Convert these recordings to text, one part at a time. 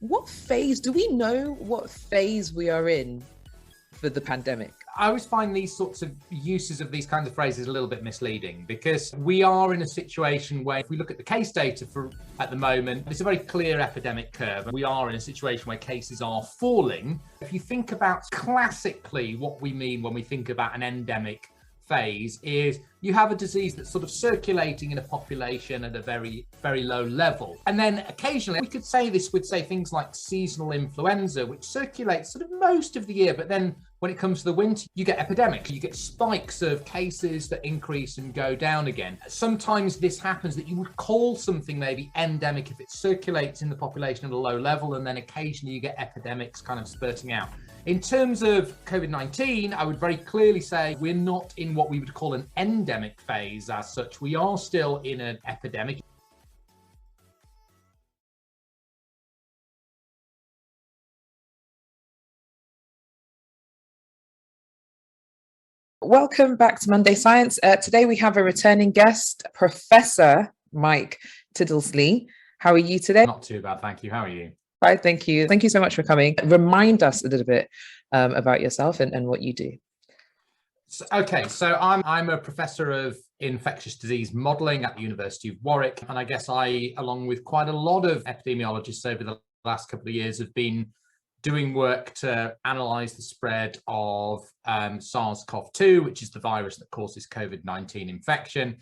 what phase, do we know what phase we are in for the pandemic? I always find these sorts of uses of these kinds of phrases a little bit misleading, because we are in a situation where, if we look at the case data at the moment, it's a very clear epidemic curve. We are in a situation where cases are falling. If you think about classically what we mean when we think about an endemic phase, is you have a disease that's sort of circulating in a population at a very, very low level. And then occasionally we could say this with, say, things like seasonal influenza, which circulates sort of most of the year, but then when it comes to the winter, you get epidemics, you get spikes of cases that increase and go down again. Sometimes this happens that you would call something maybe endemic if it circulates in the population at a low level, and then occasionally you get epidemics kind of spurting out. In terms of COVID-19, I would very clearly say we're not in what we would call an endemic phase as such. We are still in an epidemic. Welcome back to Monday Science. Today we have a returning guest, Professor Mike Tiddlesley. How are you today? Not too bad, thank you. How are you? Hi, thank you. Thank you so much for coming. Remind us a little bit about yourself and what you do. So I'm a professor of infectious disease modelling at the University of Warwick, and I guess I, along with quite a lot of epidemiologists over the last couple of years, have been doing work to analyse the spread of SARS-CoV-2, which is the virus that causes COVID-19 infection,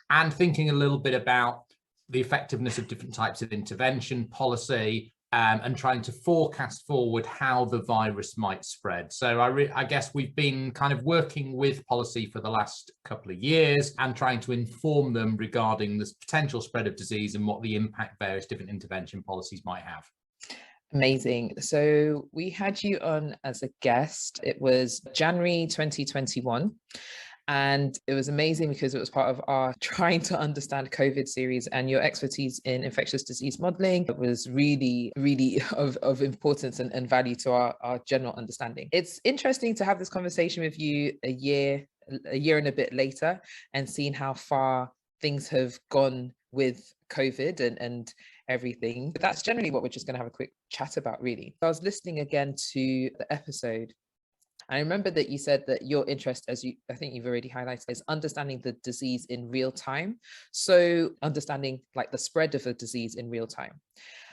and thinking a little bit about the effectiveness of different types of intervention policy, and trying to forecast forward how the virus might spread. So I guess we've been kind of working with policy for the last couple of years and trying to inform them regarding the potential spread of disease and what the impact various different intervention policies might have. Amazing. So we had you on as a guest. It was January 2021. And it was amazing because it was part of our Trying to Understand COVID series, and your expertise in infectious disease modelling was really, really of importance and value to our general understanding. It's interesting to have this conversation with you a year and a bit later, and seeing how far things have gone with COVID and everything. But that's generally what we're just going to have a quick chat about, really. I was listening again to the episode. I remember that you said that your interest, I think you've already highlighted, is understanding the disease in real time. So understanding like the spread of the disease in real time.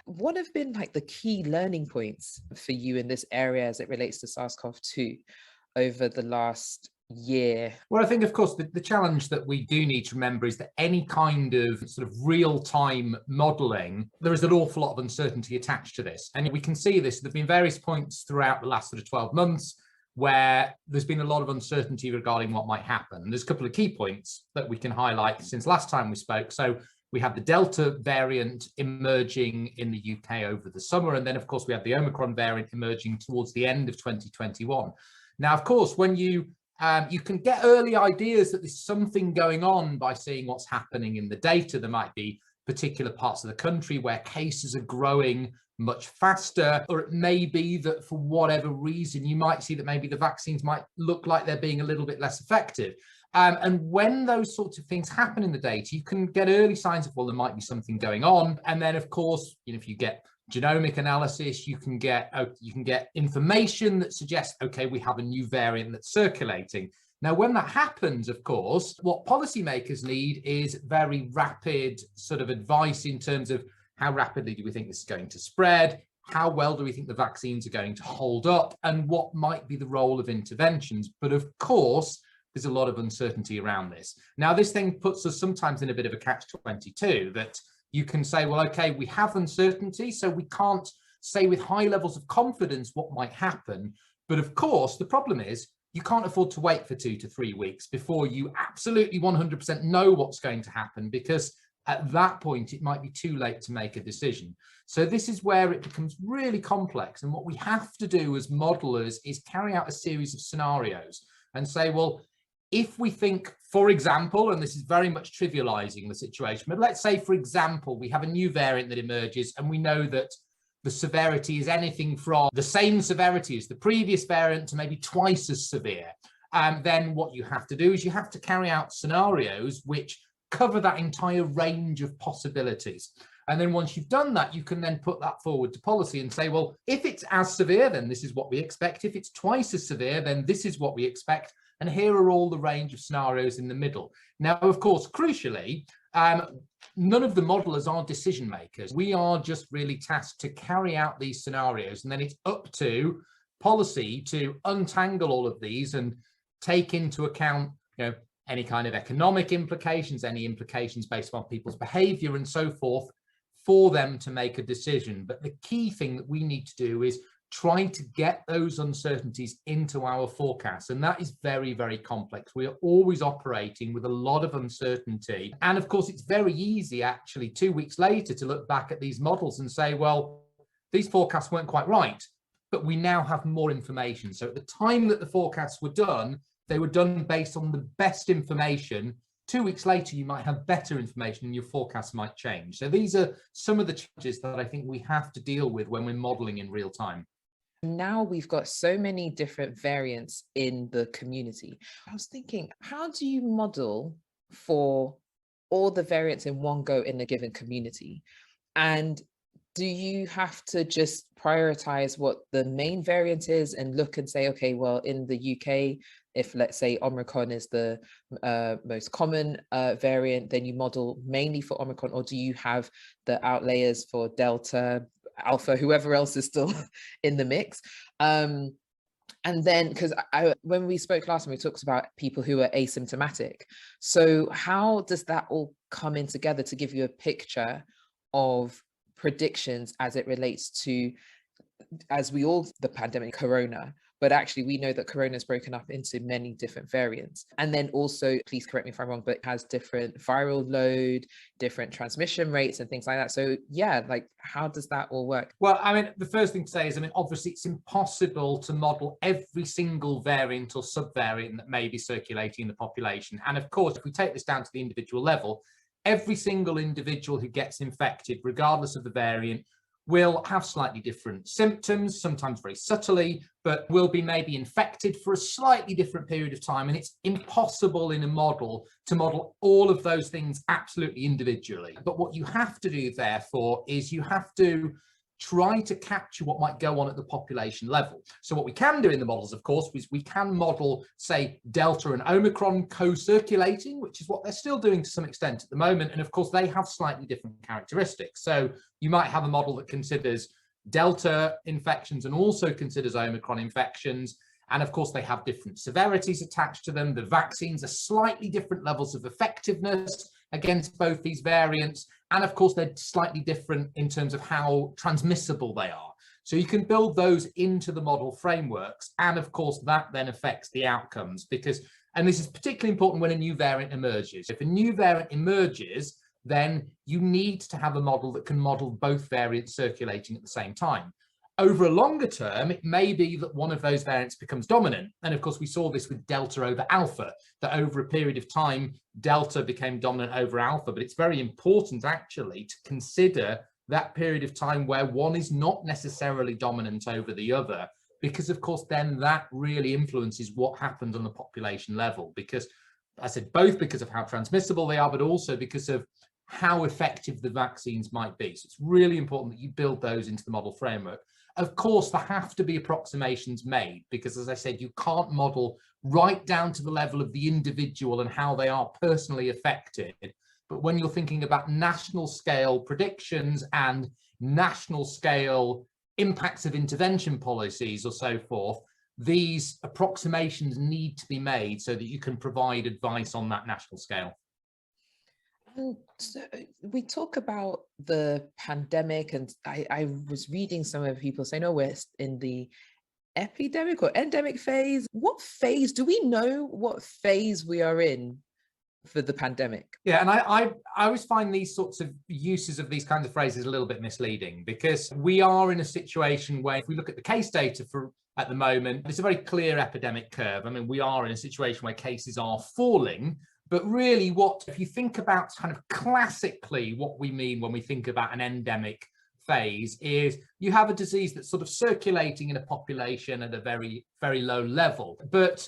What have been like the key learning points for you in this area as it relates to SARS-CoV-2 over the last year? Well, I think, of course, the challenge that we do need to remember is that any kind of sort of real-time modelling, there is an awful lot of uncertainty attached to this. And we can see this. There have been various points throughout the last sort of 12 months where there's been a lot of uncertainty regarding what might happen. There's a couple of key points that we can highlight since last time we spoke. So we had the Delta variant emerging in the UK over the summer. And then, of course, we had the Omicron variant emerging towards the end of 2021. Now, of course, when you can get early ideas that there's something going on by seeing what's happening in the data. There might be particular parts of the country where cases are growing much faster, or it may be that for whatever reason, you might see that maybe the vaccines might look like they're being a little bit less effective. And when those sorts of things happen in the data, you can get early signs of, well, there might be something going on. And then, of course, if you get genomic analysis, you can get information that suggests, okay, we have a new variant that's circulating. Now, when that happens, of course, what policymakers need is very rapid sort of advice in terms of how rapidly do we think this is going to spread? How well do we think the vaccines are going to hold up? And what might be the role of interventions? But of course, there's a lot of uncertainty around this. Now, this thing puts us sometimes in a bit of a catch-22, that you can say, well, okay, we have uncertainty, so we can't say with high levels of confidence what might happen. But of course, the problem is you can't afford to wait for 2 to 3 weeks before you absolutely 100% know what's going to happen, because at that point, it might be too late to make a decision. So this is where it becomes really complex. And what we have to do as modelers is carry out a series of scenarios and say, well, if we think, for example, and this is very much trivializing the situation, but let's say, for example, we have a new variant that emerges and we know that the severity is anything from the same severity as the previous variant to maybe twice as severe. Then what you have to do is you have to carry out scenarios which cover that entire range of possibilities. And then once you've done that, you can then put that forward to policy and say, well, if it's as severe, then this is what we expect. If it's twice as severe, then this is what we expect. And here are all the range of scenarios in the middle. Now, of course, crucially, none of the modelers are decision makers. We are just really tasked to carry out these scenarios. And then it's up to policy to untangle all of these and take into account, any kind of economic implications, any implications based on people's behavior and so forth, for them to make a decision. But the key thing that we need to do is try to get those uncertainties into our forecasts. And that is very, very complex. We are always operating with a lot of uncertainty. And of course, it's very easy actually 2 weeks later to look back at these models and say, well, these forecasts weren't quite right, but we now have more information. So at the time that the forecasts were done, they were done based on the best information. 2 weeks later, you might have better information and your forecast might change. So these are some of the challenges that I think we have to deal with when we're modeling in real time. Now we've got so many different variants in the community. I was thinking, how do you model for all the variants in one go in a given community? And do you have to just prioritize what the main variant is and look and say, okay, well, in the UK, if let's say Omicron is the most common variant, then you model mainly for Omicron, or do you have the outliers for Delta, Alpha, whoever else is still in the mix? And then, because when we spoke last time, we talked about people who are asymptomatic. So how does that all come in together to give you a picture of predictions as it relates to, as we all, the pandemic, corona, but actually we know that corona is broken up into many different variants. And then also, please correct me if I'm wrong, but it has different viral load, different transmission rates and things like that. So yeah, like how does that all work? Well, I mean, the first thing to say is, obviously it's impossible to model every single variant or subvariant that may be circulating in the population. And of course, if we take this down to the individual level, every single individual who gets infected, regardless of the variant, will have slightly different symptoms, sometimes very subtly, but will be maybe infected for a slightly different period of time. And it's impossible in a model to model all of those things absolutely individually. But what you have to do, therefore, is you have to try to capture what might go on at the population level. So what we can do in the models, of course, is we can model, say, Delta and Omicron co-circulating, which is what they're still doing to some extent at the moment. And of course, they have slightly different characteristics. So you might have a model that considers Delta infections and also considers Omicron infections. And of course, they have different severities attached to them. The vaccines are slightly different levels of effectiveness against both these variants. And of course, they're slightly different in terms of how transmissible they are. So you can build those into the model frameworks. And of course, that then affects the outcomes because, and this is particularly important when a new variant emerges. If a new variant emerges, then you need to have a model that can model both variants circulating at the same time. Over a longer term, it may be that one of those variants becomes dominant. And of course, we saw this with Delta over Alpha, that over a period of time, Delta became dominant over Alpha. But it's very important actually to consider that period of time where one is not necessarily dominant over the other, because of course, then that really influences what happens on the population level. Because I said, both because of how transmissible they are, but also because of how effective the vaccines might be. So it's really important that you build those into the model framework. Of course, there have to be approximations made because, as I said, you can't model right down to the level of the individual and how they are personally affected. But when you're thinking about national scale predictions and national scale impacts of intervention policies or so forth, these approximations need to be made so that you can provide advice on that national scale. So we talk about the pandemic, and I was reading some of people saying, oh, we're in the epidemic or endemic phase. What phase? Do we know what phase we are in for the pandemic? Yeah, and I always find these sorts of uses of these kinds of phrases a little bit misleading because we are in a situation where if we look at the case data for at the moment, it's a very clear epidemic curve. I mean, we are in a situation where cases are falling. But really, if you think about kind of classically what we mean when we think about an endemic phase is you have a disease that's sort of circulating in a population at a very, very low level. But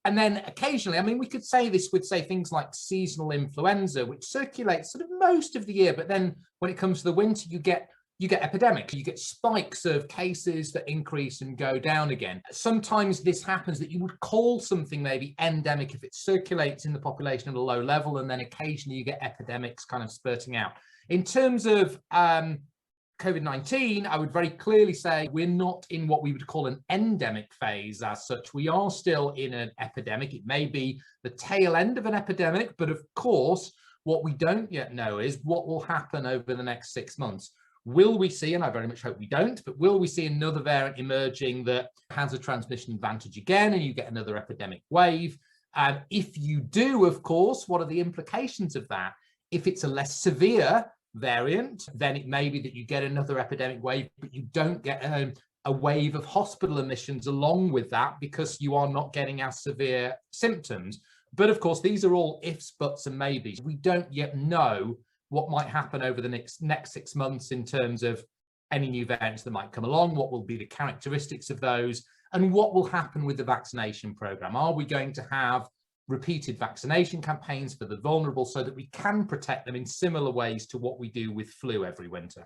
And then occasionally, I mean, we could say this with, say, things like seasonal influenza, which circulates sort of most of the year. But then when it comes to the winter, you get epidemic, you get spikes of cases that increase and go down again. Sometimes this happens that you would call something maybe endemic if it circulates in the population at a low level, and then occasionally you get epidemics kind of spurting out. In terms of COVID-19, I would very clearly say we're not in what we would call an endemic phase as such. We are still in an epidemic. It may be the tail end of an epidemic, but of course, what we don't yet know is what will happen over the next 6 months. Will we see, and I very much hope we don't, but will we see another variant emerging that has a transmission advantage again, and you get another epidemic wave? And if you do, of course, what are the implications of that? If it's a less severe variant, then it may be that you get another epidemic wave, but you don't get a wave of hospital admissions along with that because you are not getting as severe symptoms. But of course, these are all ifs, buts, and maybes. We don't yet know what might happen over the next 6 months in terms of any new variants that might come along, what will be the characteristics of those, and what will happen with the vaccination program. Are we going to have repeated vaccination campaigns for the vulnerable so that we can protect them in similar ways to what we do with flu every winter?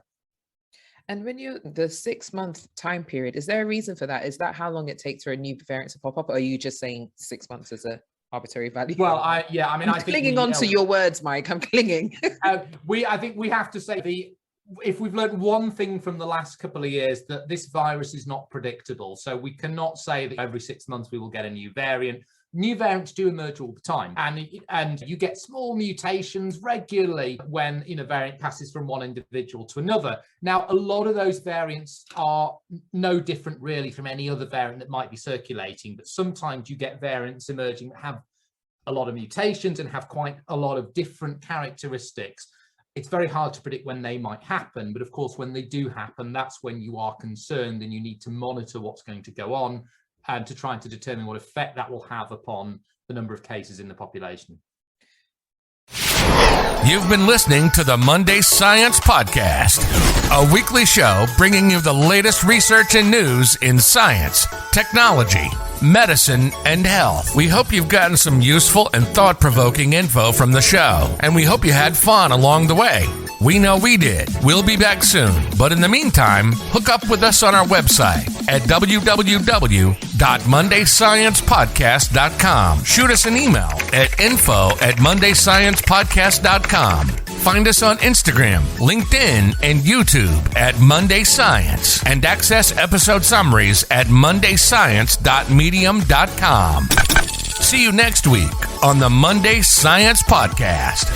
And when the 6 month time period, is there a reason for that? Is that how long it takes for a new variant to pop up? Or are you just saying 6 months is a arbitrary value? Well, I'm clinging on to your words, Mike. I'm clinging. I think we have to say if we've learned one thing from the last couple of years, that this virus is not predictable. So we cannot say that every 6 months we will get a new variant. New variants do emerge all the time, and you get small mutations regularly when a variant passes from one individual to another. Now, a lot of those variants are no different really from any other variant that might be circulating, but sometimes you get variants emerging that have a lot of mutations and have quite a lot of different characteristics. It's very hard to predict when they might happen, but of course, when they do happen, that's when you are concerned and you need to monitor what's going to go on and to try to determine what effect that will have upon the number of cases in the population. You've been listening to the Monday Science Podcast, a weekly show bringing you the latest research and news in science, technology, medicine, and health. We hope you've gotten some useful and thought-provoking info from the show, and we hope you had fun along the way. We know we did. We'll be back soon. But in the meantime, hook up with us on our website at www.mondaysciencepodcast.com. Shoot us an email at info@mondaysciencepodcast.com. Find us on Instagram, LinkedIn, and YouTube at Monday Science, and access episode summaries at mondayscience.medium.com. See you next week on the Monday Science Podcast.